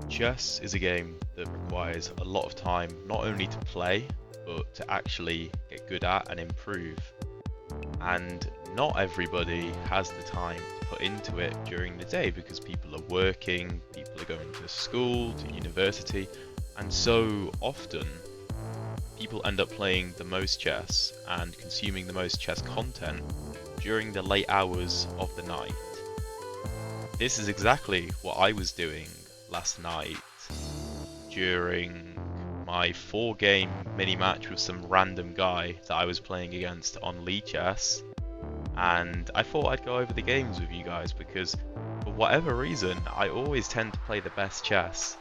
Chess is a game that requires a lot of time, not only to play, but to actually get good at and improve. And not everybody has the time to put into it during the day because people are working, people are going to school, to university, and so often people end up playing the most chess and consuming the most chess content during the late hours of the night. This is exactly what I was doing last night during my 4-game mini-match with some random guy that I was playing against on League Chess, and I thought I'd go over the games with you guys because for whatever reason I always tend to play the best chess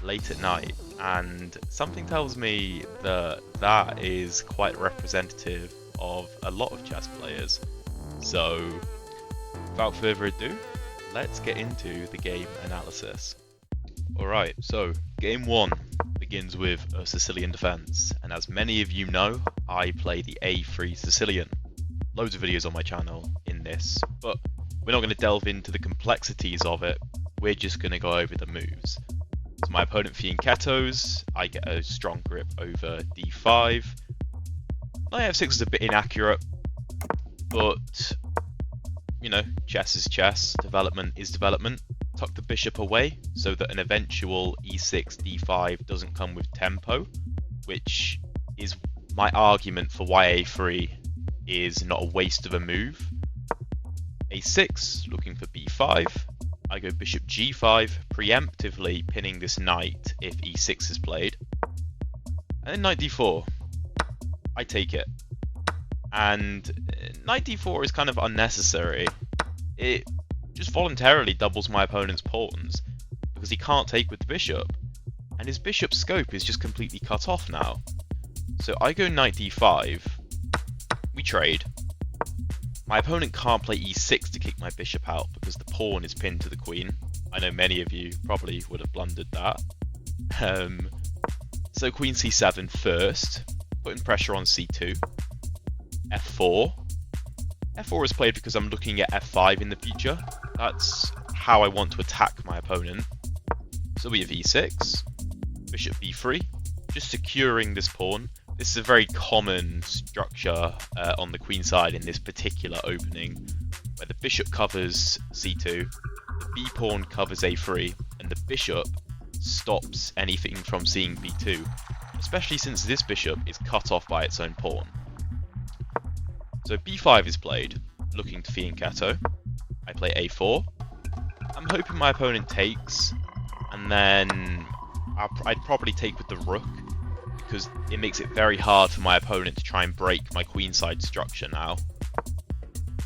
late at night, and something tells me that that is quite representative of a lot of chess players. So without further ado, let's get into the game analysis. Alright, so game 1 begins with a Sicilian defense, and as many of you know, I play the A3 Sicilian. Loads of videos on my channel in this, but we're not going to delve into the complexities of it, we're just going to go over the moves. So my opponent fianchettos, I get a strong grip over d5. Knight f6 is a bit inaccurate, but you know, chess is chess, development is development. Tuck the bishop away so that an eventual e6, d5 doesn't come with tempo, which is my argument for why a3 is not a waste of a move. a6, looking for b5. I go bishop g5, preemptively pinning this knight if e6 is played. And then knight d4. I take it. And knight d4 is kind of unnecessary. It just voluntarily doubles my opponent's pawns because he can't take with the bishop, and his bishop's scope is just completely cut off now. So I go knight d5, we trade. My opponent can't play e6 to kick my bishop out because the pawn is pinned to the queen. I know many of you probably would have blundered that. So queen c7 first, putting pressure on c2. f4. f4 is played because I'm looking at f5 in the future. That's how I want to attack my opponent. So we have e6, bishop b3, just securing this pawn. This is a very common structure on the queen side in this particular opening, where the bishop covers c2, the b pawn covers a3, and the bishop stops anything from seeing b2, especially since this bishop is cut off by its own pawn. So b5 is played, looking to fianchetto. I play a4. I'm hoping my opponent takes, and then I'd probably take with the rook, because it makes it very hard for my opponent to try and break my queenside structure now.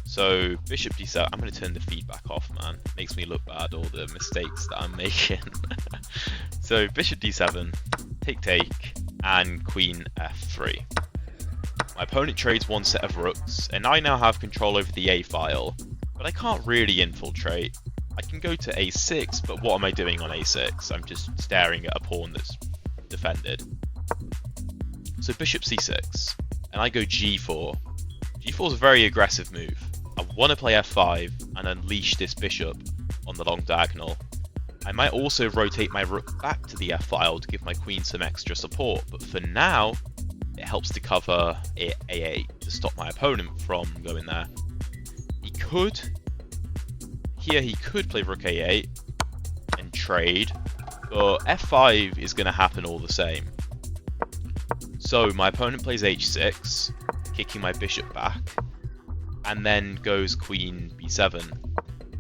So bishop d7, I'm going to turn the feedback off, man. It makes me look bad, all the mistakes that I'm making. So bishop d7, take, and queen f3. My opponent trades one set of rooks, and I now have control over the a file, but I can't really infiltrate. I can go to a6, but what am I doing on a6? I'm just staring at a pawn that's defended. So bishop c6, and I go g4. g4 is a very aggressive move. I want to play f5 and unleash this bishop on the long diagonal. I might also rotate my rook back to the f-file to give my queen some extra support, but for now, it helps to cover a8 to stop my opponent from going there. He could play rook a8 and trade, but f5 is going to happen all the same. So my opponent plays h6, kicking my bishop back, and then goes queen b7.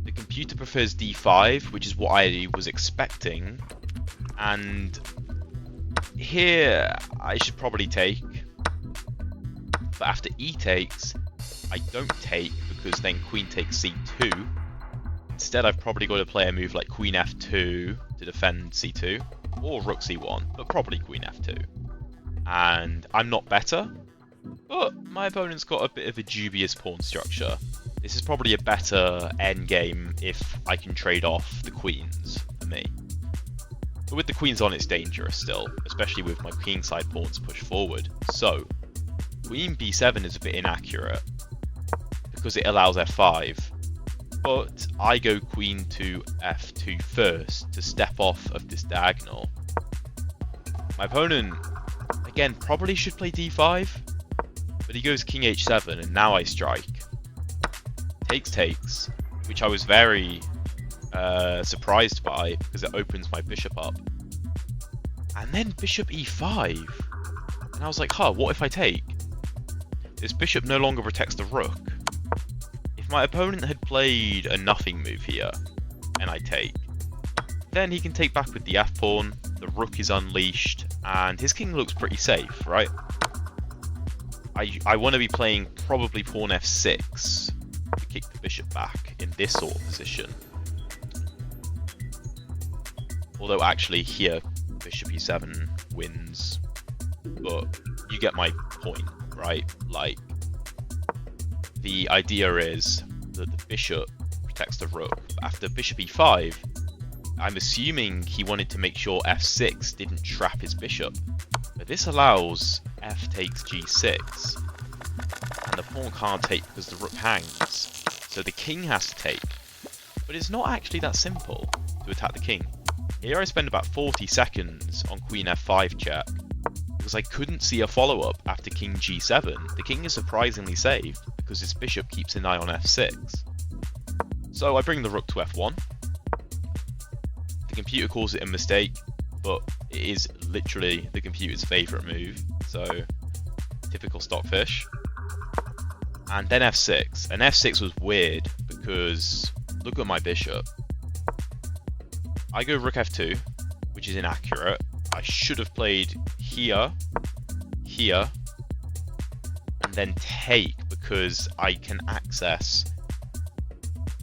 The computer prefers d5, which is what I was expecting, and here I should probably take, but after e takes, I don't take because then queen takes c2. Instead, I've probably got to play a move like queen f2 to defend c2, or rook c1, but probably queen f2. And I'm not better, but my opponent's got a bit of a dubious pawn structure. This is probably a better endgame if I can trade off the queens for me. But with the queens on, it's dangerous still, especially with my kingside pawns pushed forward. So, queen b7 is a bit inaccurate because it allows f5. But I go queen to f2 first to step off of this diagonal. My opponent, again, probably should play d5, but he goes king h7, and now I strike. Takes, which I was very surprised by because it opens my bishop up. And then bishop e5, and I was like, huh, what if I take? This bishop no longer protects the rook. If my opponent had played a nothing move here, and I take, then he can take back with the f-pawn, the rook is unleashed, and his king looks pretty safe, right? I want to be playing probably pawn f6 to kick the bishop back in this sort of position. Although actually here, bishop e7 wins, but you get my point, right? Like, the idea is that the bishop protects the rook. After bishop e5, I'm assuming he wanted to make sure f6 didn't trap his bishop. But this allows f takes g6, and the pawn can't take because the rook hangs. So the king has to take. But it's not actually that simple to attack the king. Here I spend about 40 seconds on queen f5 check, because I couldn't see a follow-up after king g7. The king is surprisingly safe, because his bishop keeps an eye on f6. So I bring the rook to f1. The computer calls it a mistake, but it is literally the computer's favourite move, so typical stockfish. And then f6, and f6 was weird, because look at my bishop. I go rook f2, which is inaccurate. I should have played here, here, and then take, because I can access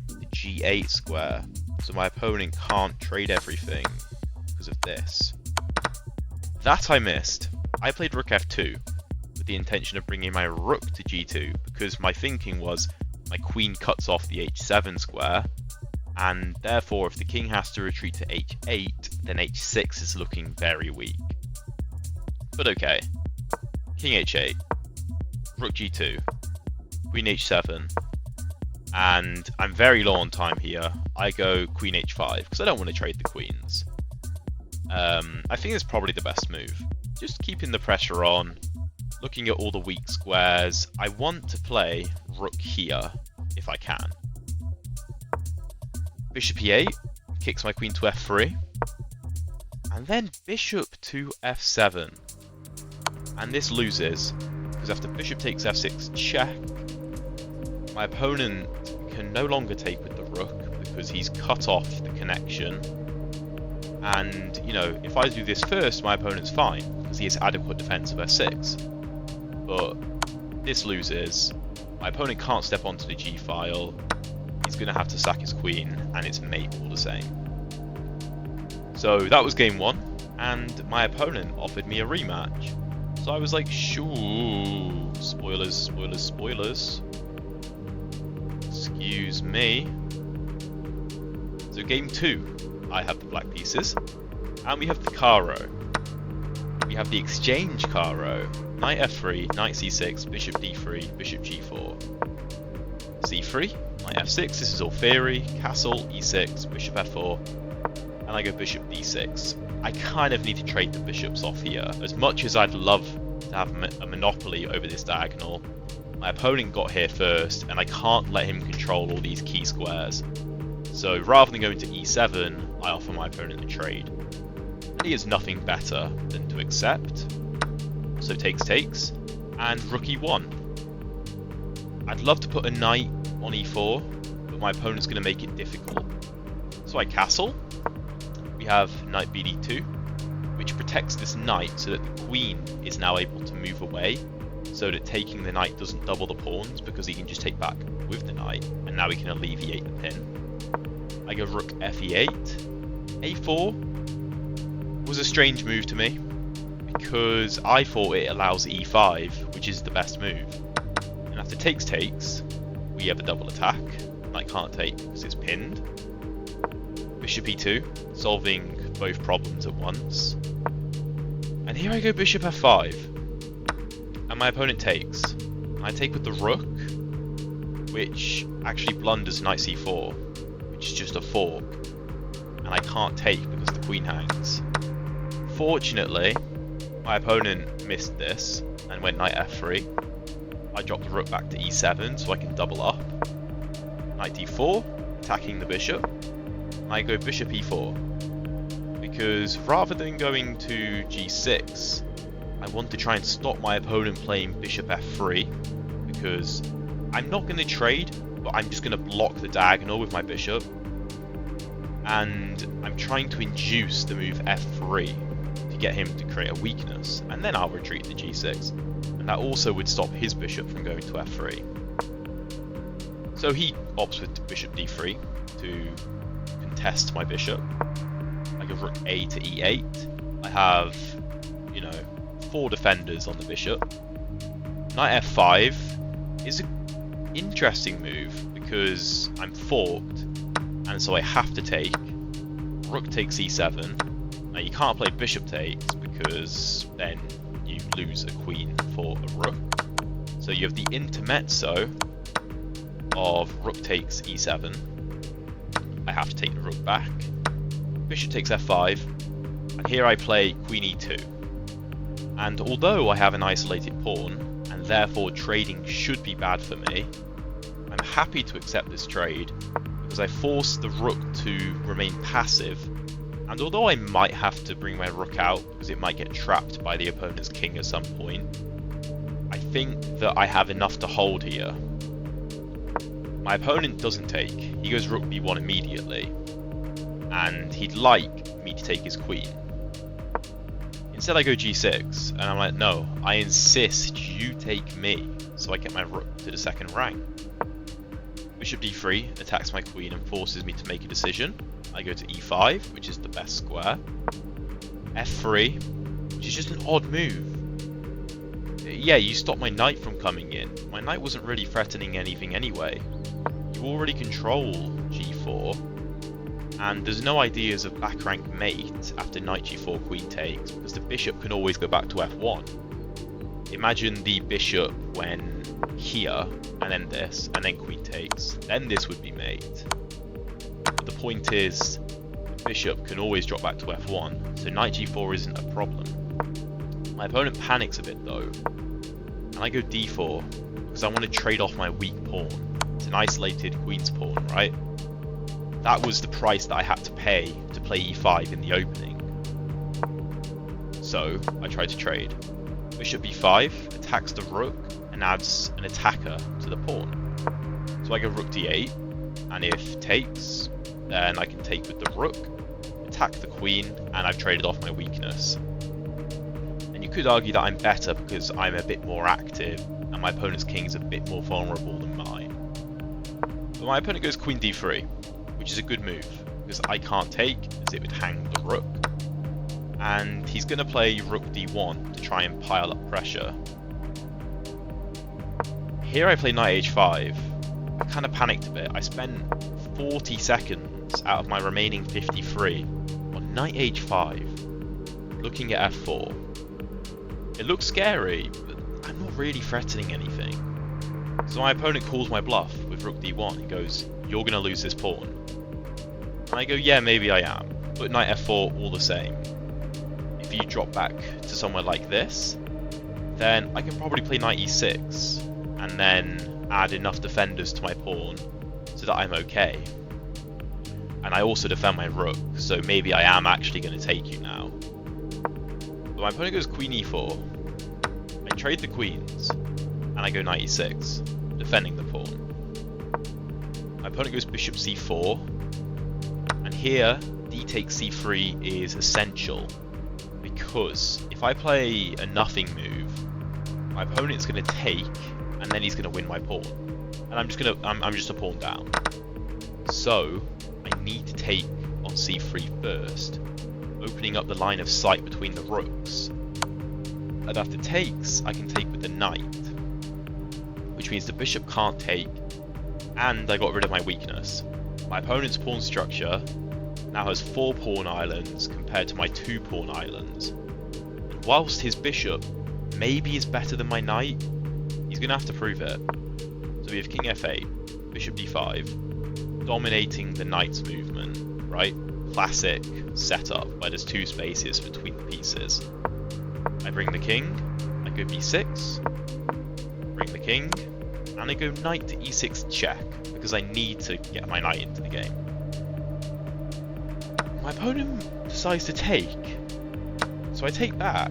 the g8 square, so my opponent can't trade everything because of this. That I missed. I played rook f2 with the intention of bringing my rook to g2, because my thinking was my queen cuts off the h7 square, and therefore if the king has to retreat to h8, then h6 is looking very weak. But okay, king h8, rook g2, queen h7, and I'm very low on time here. I go queen h5 because I don't want to trade the queens. I think it's probably the best move. Just keeping the pressure on, looking at all the weak squares. I want to play rook here if I can. Bishop e8 kicks my queen to f3, and then bishop to f7, and this loses because after bishop takes f6 check, my opponent can no longer take with the rook because he's cut off the connection. And you know, if I do this first, my opponent's fine because he has adequate defense of f6. But this loses. My opponent can't step onto the g file. He's going to have to sack his queen, and it's mate all the same. So that was game one, and my opponent offered me a rematch. So I was like, shoo, spoilers, spoilers, spoilers. Excuse me. So game two, I have the black pieces, and we have the Caro. We have the exchange Caro, knight f3, knight c6, bishop d3, bishop g4, c3, knight f6, this is all theory, castle, e6, bishop f4, and I go bishop d6. I kind of need to trade the bishops off here. As much as I'd love to have a monopoly over this diagonal, my opponent got here first, and I can't let him control all these key squares. So rather than going to e7, I offer my opponent a trade. And he has nothing better than to accept. So takes, and rook e1. I'd love to put a knight on e4, but my opponent's going to make it difficult. So I castle. We have knight bd2, which protects this knight so that the queen is now able to move away, so that taking the knight doesn't double the pawns because he can just take back with the knight, and now he can alleviate the pin. I go rook fe8. a4 was a strange move to me, because I thought it allows e5, which is the best move. And after takes, we have a double attack. Knight can't take because it's pinned. Bishop e2, solving both problems at once. And here I go bishop f5. And my opponent takes. I take with the rook. which actually blunders knight c4, which is just a fork, and I can't take because the queen hangs. Fortunately, my opponent missed this and went knight f3. I dropped the rook back to e7 so I can double up. Knight d4, attacking the bishop. And I go bishop e4, because rather than going to g6, I want to try and stop my opponent playing bishop f3, because I'm not going to trade, but I'm just going to block the diagonal with my bishop. And I'm trying to induce the move f3 to get him to create a weakness, and then I'll retreat to g6. And that also would stop his bishop from going to f3. So he opts with bishop d3 to contest my bishop. I go rook a to e8. I have, 4 defenders on the bishop. Knight f5 is an interesting move because I'm forked, and so I have to take. Rook takes e7. Now you can't play bishop takes because then you lose a queen for a rook. So you have the intermezzo of rook takes e7. I have to take the rook back. Bishop takes f5, and here I play queen e2. And although I have an isolated pawn, and therefore trading should be bad for me, I'm happy to accept this trade because I force the rook to remain passive. And although I might have to bring my rook out because it might get trapped by the opponent's king at some point, I think that I have enough to hold here. My opponent doesn't take. He goes rook b1 immediately, and he'd like me to take his queen. Instead I go g6, and I'm like, no, I insist you take me, so I get my rook to the second rank. Bishop d3 attacks my queen and forces me to make a decision. I go to e5, which is the best square. f3, which is just an odd move. Yeah, you stop my knight from coming in. My knight wasn't really threatening anything anyway. You already control g4, and there's no ideas of back rank mate after knight g4 queen takes, because the bishop can always go back to f1. Imagine the bishop when here, and then this, and then queen takes. Then this would be mate. But the point is, the bishop can always drop back to f1, so knight g4 isn't a problem. My opponent panics a bit though, and I go d4, because I want to trade off my weak pawn. It's an isolated queen's pawn, right? That was the price that I had to pay to play e5 in the opening. So I tried to trade. Bishop b5 attacks the rook and adds an attacker to the pawn. So I go rook d8, and if takes, then I can take with the rook, attack the queen, and I've traded off my weakness. And you could argue that I'm better because I'm a bit more active, and my opponent's king is a bit more vulnerable than mine. But my opponent goes queen d3, which is a good move, because I can't take, as it would hang the rook. And he's going to play rook d1 to try and pile up pressure. Here I play knight h5. I kind of panicked a bit. I spent 40 seconds out of my remaining 53 on knight h5, looking at f4. It looks scary, but I'm not really threatening anything. So my opponent calls my bluff with rook d1 and goes, "You're going to lose this pawn." And I go, yeah, maybe I am, but knight f4 all the same. If you drop back to somewhere like this, then I can probably play knight e6, and then add enough defenders to my pawn so that I'm okay. And I also defend my rook, so maybe I am actually going to take you now. But my opponent goes queen e4. I trade the queens, and I go knight e6, defending the pawn. My opponent goes bishop c4, and here d takes c3 is essential, because if I play a nothing move, my opponent's going to take, and then he's going to win my pawn, and I'm just a pawn down. So I need to take on c3 first, opening up the line of sight between the rooks. And after takes, I can take with the knight, which means the bishop can't take, and I got rid of my weakness. My opponent's pawn structure now has 4 pawn islands compared to my 2 pawn islands. And whilst his bishop maybe is better than my knight, he's going to have to prove it. So So we have king f8, bishop d5, dominating the knight's movement, right? Classic setup where there's two spaces between the pieces. I bring the king, I go b6, bring the king, and I go knight to e6 check, because I need to get my knight into the game. My opponent decides to take, so I take back.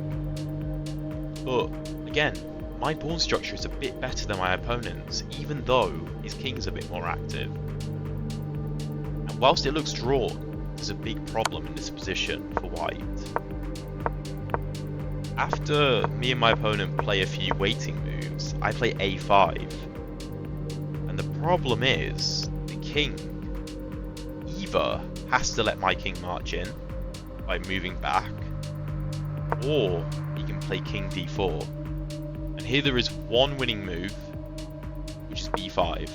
But again, my pawn structure is a bit better than my opponent's, even though his king's a bit more active. And whilst it looks drawn, there's a big problem in this position for white. After me and my opponent play a few waiting moves, I play a5. And the problem is, the king either has to let my king march in by moving back, or he can play king d4. And here there is one winning move, which is b5.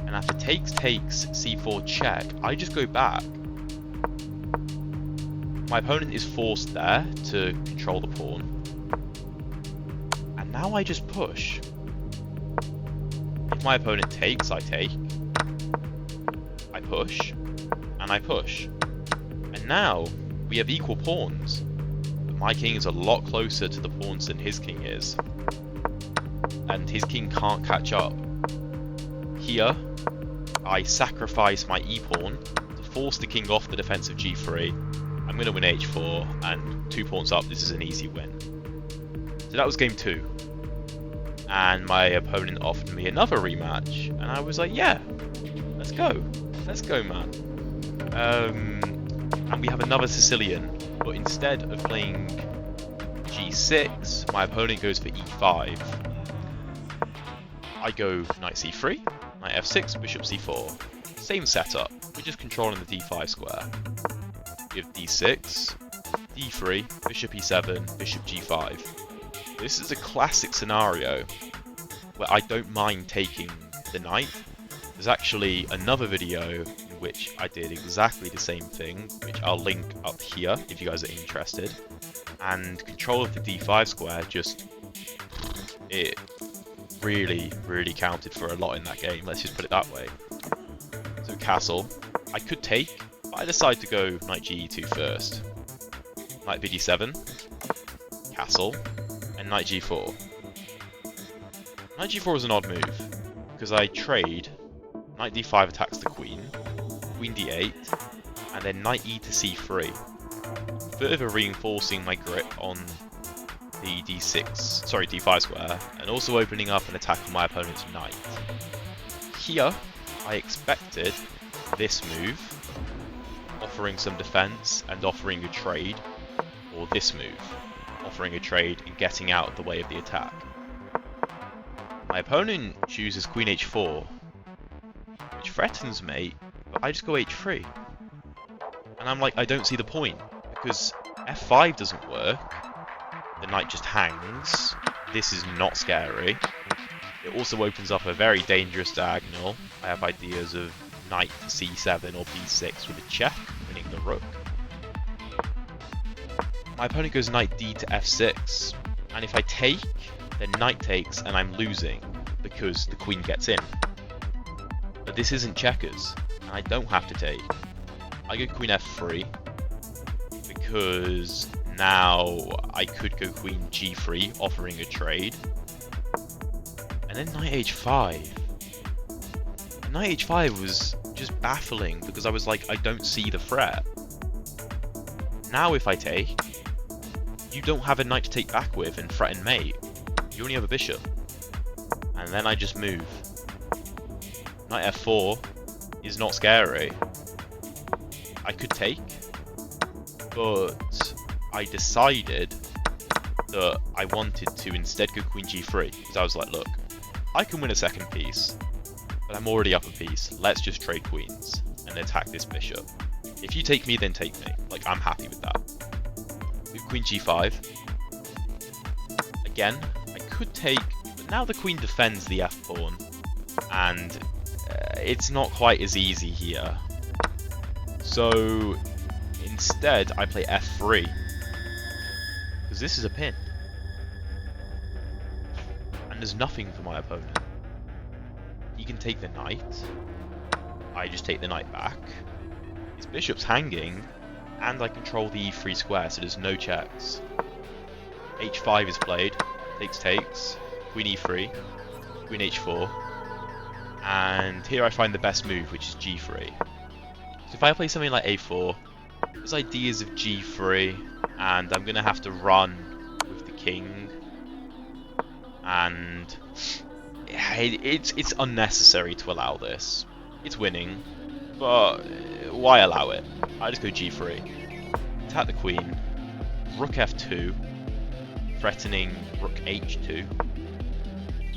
And after takes, c4 check, I just go back. My opponent is forced there to control the pawn. And now I just push. If my opponent takes, I take. I push. And I push. And now we have equal pawns. But my king is a lot closer to the pawns than his king is. And his king can't catch up. Here, I sacrifice my e-pawn to force the king off the defensive g3. I'm going to win h4, and 2 pawns up, this is an easy win. So that was game 2. And my opponent offered me another rematch, and I was like, yeah, let's go. Let's go, man. And we have another Sicilian, but instead of playing g6, my opponent goes for e5. I go knight c3, knight f6, bishop c4. Same setup, we're just controlling the d5 square. We have d6, d3, bishop e7, bishop g5. This is a classic scenario where I don't mind taking the knight. There's actually another video in which I did exactly the same thing, which I'll link up here if you guys are interested. And control of the d5 square it really counted for a lot in that game, let's just put it that way. So castle, I could take, but I decide to go knight ge2 first. Knight bd7, castle, and knight g4. Knight g4 is an odd move, because I trade, knight d5 attacks the queen, queen d8, and then knight e to c3, further reinforcing my grip on the d5 square, and also opening up an attack on my opponent's knight. Here, I expected this move, offering some defense and offering a trade, or this move, offering a trade and getting out of the way of the attack. My opponent chooses queen h4, which threatens me, but I just go h3. And I'm like, I don't see the point, because f5 doesn't work, the knight just hangs, this is not scary. It also opens up a very dangerous diagonal. I have ideas of knight to c7 or b6 with a check, winning the rook. My opponent goes knight d to f6, and if I take, then knight takes and I'm losing, because the queen gets in. But this isn't checkers, and I don't have to take. I go queen f3, because now I could go queen g3, offering a trade. And then knight h5. And knight h5 was just baffling, because I was like, I don't see the threat. Now if I take, you don't have a knight to take back with and threaten mate. You only have a bishop. And then I just move. Knight f4 is not scary. I could take, but I decided that I wanted to instead go queen g3, because I was like, look, I can win a second piece, but I'm already up a piece. Let's just trade queens and attack this bishop. If you take me, then take me. Like, I'm happy with that. We have queen g5. Again, I could take, but now the queen defends the f-pawn, and it's not quite as easy here. So instead, I play f3, because this is a pin, and there's nothing for my opponent. he can take the knight. I just take the knight back. His bishop's hanging, and I control the e3 square, so there's no checks. h5 is played, takes, queen e3, queen h4, and here I find the best move, which is g3. So if I play something like a4, there's ideas of g3, and I'm going to have to run with the king, and it's unnecessary to allow this. It's winning, but why allow it? I just go g3, attack the queen, rook f2, threatening rook h2,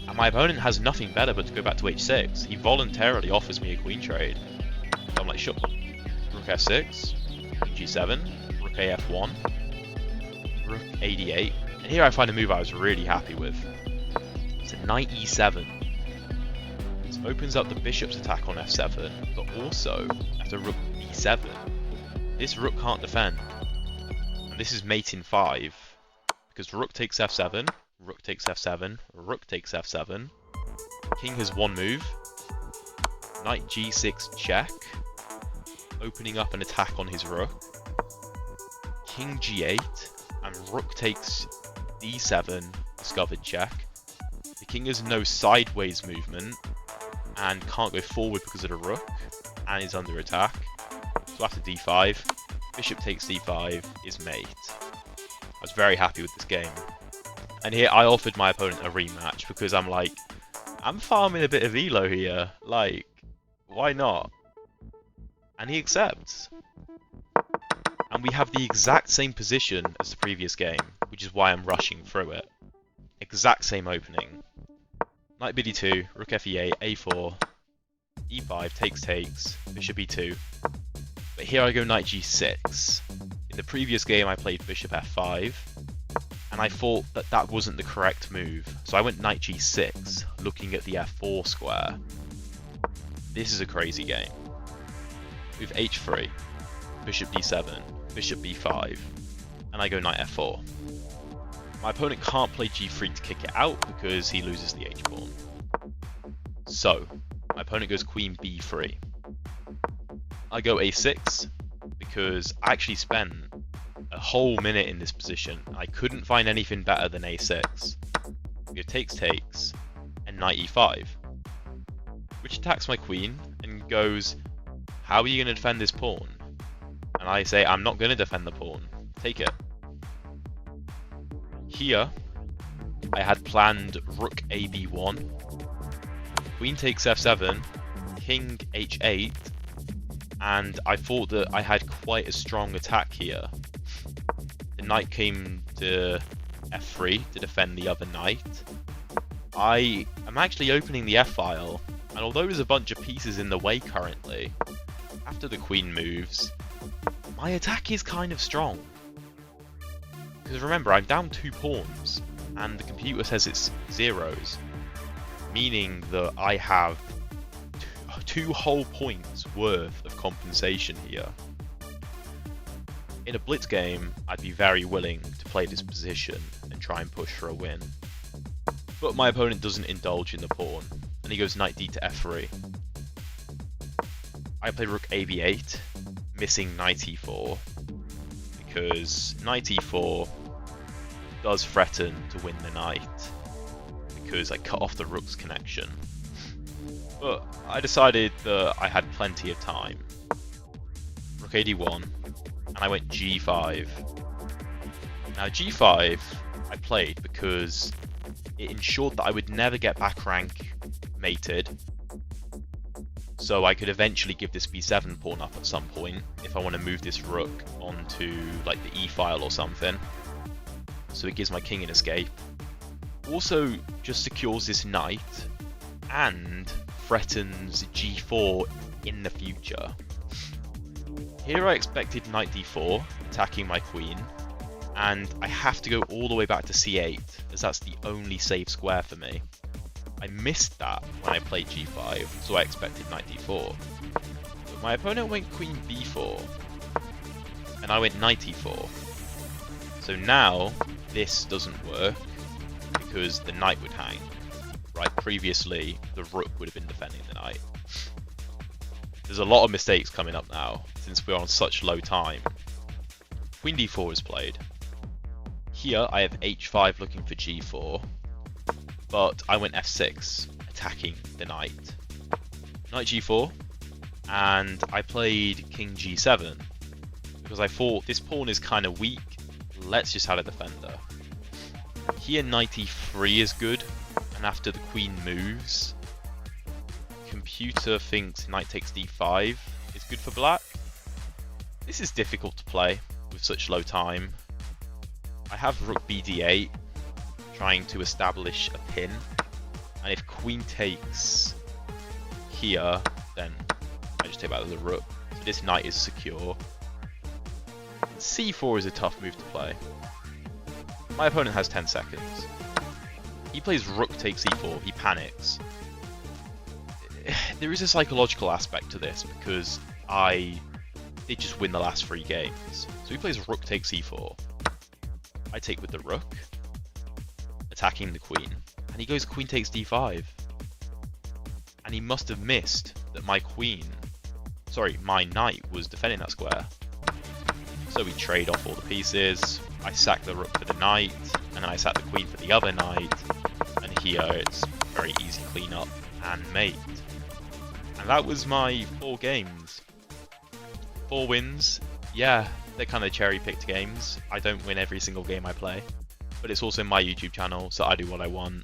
and my opponent has nothing better but to go back to h6. He voluntarily offers me a queen trade, so I'm like, sure. Rook f6, g7, rook af1, rook ad8, and here I find a move I was really happy with. It's a knight e7. This opens up the bishop's attack on f7, but also after rook b7, this rook can't defend. And this is mate in 5, because rook takes f7, rook takes f7, rook takes f7. King has one move, knight g6 check, opening up an attack on his rook. King g8, and rook takes d7, discovered check. The king has no sideways movement, and can't go forward because of the rook, and is under attack. So after d5, bishop takes d5 is mate. I was very happy with this game. And here I offered my opponent a rematch because I'm like, I'm farming a bit of elo here, like, why not? And he accepts. And we have the exact same position as the previous game, which is why I'm rushing through it. Exact same opening. Knight bd2, rook fe8, a4, e5, takes, bishop e2. But here I go knight g6. In the previous game I played bishop f5, and I thought that that wasn't the correct move. So I went knight g6, looking at the f4 square. This is a crazy game. Move h3, bishop d7, bishop b5, and I go knight f4. My opponent can't play g3 to kick it out because he loses the h-pawn. So, my opponent goes queen b3. I go a6 because I actually spent a whole minute in this position. I couldn't find anything better than a6. We have takes, and knight e5, which attacks my queen and goes, how are you going to defend this pawn? And I say, I'm not going to defend the pawn. Take it. Here, I had planned rook ab1, queen takes f7, king h8, and I thought that I had quite a strong attack here. The knight came to f3 to defend the other knight. I am actually opening the f-file, and although there's a bunch of pieces in the way currently, after the queen moves, my attack is kind of strong. Because remember, I'm down 2 pawns, and the computer says it's zeros, meaning that I have two whole points worth of compensation here. In a blitz game, I'd be very willing to play this position and try and push for a win. But my opponent doesn't indulge in the pawn, and he goes knight d to f3. I play rook ab8, missing knight e4, because knight e4 does threaten to win the knight, because I cut off the rook's connection. But I decided that I had plenty of time. Rook ad1, and I went g5. Now g5 I played because it ensured that I would never get back rank mated, so I could eventually give this b7 pawn up at some point if I want to move this rook onto like the e-file or something. So it gives my king an escape. Also just secures this knight and threatens g4 in the future. Here I expected knight d4, attacking my queen, and I have to go all the way back to c8, as that's the only safe square for me. I missed that when I played g5, so I expected knight d4. But my opponent went queen b4, and I went knight e4. So now, this doesn't work, because the knight would hang. right? Previously, the rook would have been defending the knight. There's a lot of mistakes coming up now, since we're on such low time. Queen d4 is played. Here, I have h5 looking for g4, but I went f6, attacking the knight. Knight g4, and I played king g7, because I thought this pawn is kind of weak, let's just add a defender. Here, knight e3 is good, and after the queen moves, computer thinks knight takes d5 is good for black. This is difficult to play with such low time. I have rook bd8, trying to establish a pin, and if queen takes here, then I just take back the rook. So this knight is secure. c4 is a tough move to play. My opponent has 10 seconds. He plays rook takes e4, he panics. There is a psychological aspect to this because I did just win the last 3 games. So he plays rook takes e4. I take with the rook, attacking the queen, and he goes queen takes d5. And he must have missed that my knight was defending that square. So we trade off all the pieces, I sack the rook for the knight, and then I sack the queen for the other knight, and here it's very easy cleanup and mate. And that was my 4 games. 4 wins. Yeah, they're kind of cherry-picked games. I don't win every single game I play, but it's also my YouTube channel, so I do what I want.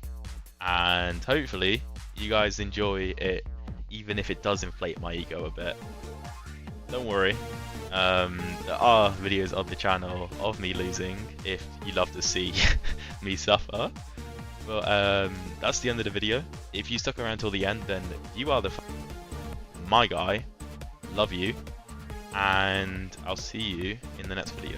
And hopefully, you guys enjoy it, even if it does inflate my ego a bit. Don't worry. There are videos on the channel of me losing if you love to see me suffer. But that's the end of the video. If you stuck around till the end, then you are my guy. Love you. And I'll see you in the next video.